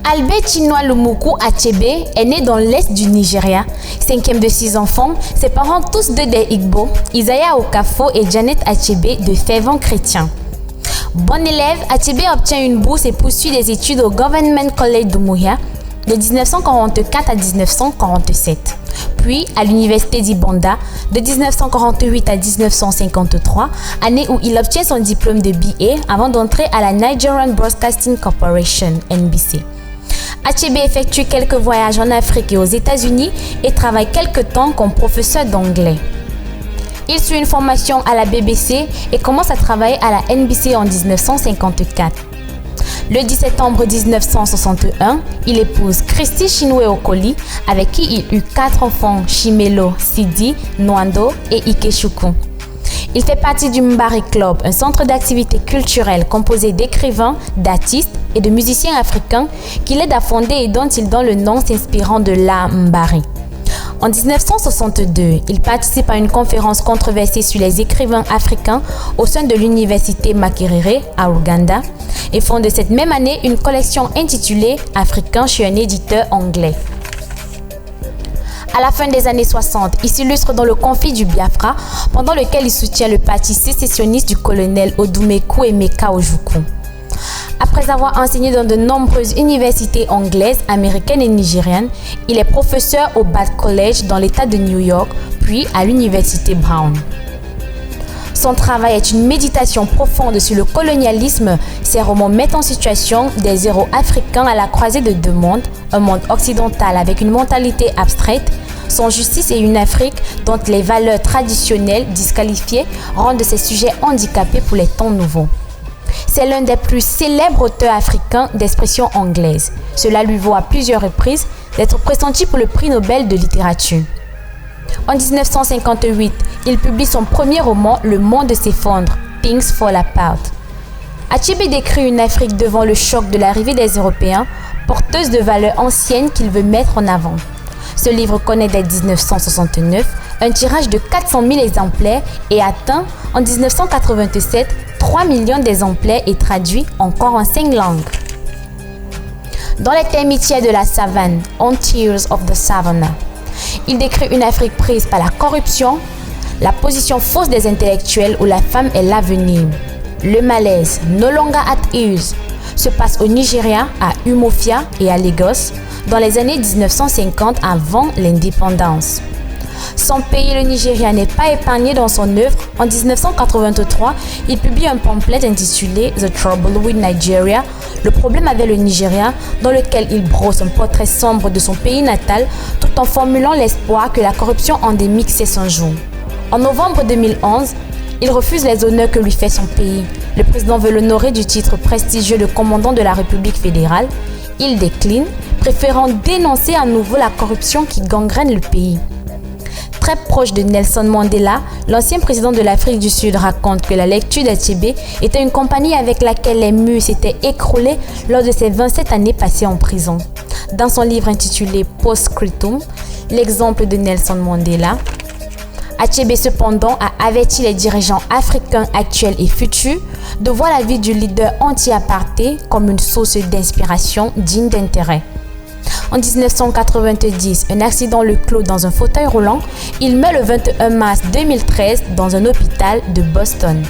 Albert Chinua Lumuku Achebe est né dans l'est du Nigeria. Cinquième de 6 enfants, ses parents tous deux des Igbo, Isaiah Okafo et Janet Achebe de fervents chrétiens. Bon élève, Achebe obtient une bourse et poursuit des études au Government College d'Umuahia de 1944 à 1947, puis à l'université d'Ibanda de 1948 à 1953, année où il obtient son diplôme de BA avant d'entrer à la Nigerian Broadcasting Corporation, NBC. Achebe effectue quelques voyages en Afrique et aux États-Unis et travaille quelque temps comme professeur d'anglais. Il suit une formation à la BBC et commence à travailler à la NBC en 1954. Le 10 septembre 1961, il épouse Christy Chinwe Okoli, avec qui il eut 4 enfants, Chimelo, Sidi, Nwando et Ikechukwu. Il fait partie du Mbari Club, un centre d'activités culturelles composé d'écrivains, d'artistes et de musiciens africains qu'il aide à fonder et dont il donne le nom s'inspirant de la Mbari. En 1962, il participe à une conférence controversée sur les écrivains africains au sein de l'université Makerere à Ouganda et fonde cette même année une collection intitulée « Africains » chez un éditeur anglais. À la fin des années 60, il s'illustre dans le conflit du Biafra, pendant lequel il soutient le parti sécessionniste du colonel Odumeku Emeka Ojukwu. Après avoir enseigné dans de nombreuses universités anglaises, américaines et nigérianes, il est professeur au Bard College dans l'État de New York, puis à l'université Brown. Son travail est une méditation profonde sur le colonialisme. Ses romans mettent en situation des héros africains à la croisée de deux mondes, un monde occidental avec une mentalité abstraite, sans justice et une Afrique dont les valeurs traditionnelles disqualifiées rendent ces sujets handicapés pour les temps nouveaux. C'est l'un des plus célèbres auteurs africains d'expression anglaise. Cela lui vaut à plusieurs reprises d'être pressenti pour le prix Nobel de littérature. En 1958, il publie son premier roman, Le monde s'effondre, Things Fall Apart. Achebe décrit une Afrique devant le choc de l'arrivée des Européens, porteuse de valeurs anciennes qu'il veut mettre en avant. Ce livre connaît dès 1969 un tirage de 400 000 exemplaires et atteint en 1987 3 millions d'exemplaires et traduit encore en 5 langues. Dans les termes tiers de la savane, On Tears of the Savannah, il décrit une Afrique prise par la corruption, la position fausse des intellectuels où la femme est l'avenir. Le malaise, No Longer at Ease, se passe au Nigeria, à Umuofia et à Lagos, dans les années 1950 avant l'indépendance. Son pays, le Nigeria, n'est pas épargné dans son œuvre. En 1983, il publie un pamphlet intitulé The Trouble with Nigeria, le problème avec le Nigeria, dans lequel il brosse un portrait sombre de son pays natal tout en formulant l'espoir que la corruption endémique cesse un jour. En novembre 2011, il refuse les honneurs que lui fait son pays. Le président veut l'honorer du titre prestigieux de commandant de la République fédérale. Il décline, préférant dénoncer à nouveau la corruption qui gangrène le pays. Très proche de Nelson Mandela, l'ancien président de l'Afrique du Sud raconte que la lecture d'Achebe était une compagnie avec laquelle les murs s'étaient écroulés lors de ses 27 années passées en prison. Dans son livre intitulé Post-Scriptum, l'exemple de Nelson Mandela, Achebe cependant a averti les dirigeants africains actuels et futurs de voir la vie du leader anti-apartheid comme une source d'inspiration digne d'intérêt. En 1990, un accident le clôt dans un fauteuil roulant. Il meurt le 21 mars 2013 dans un hôpital de Boston.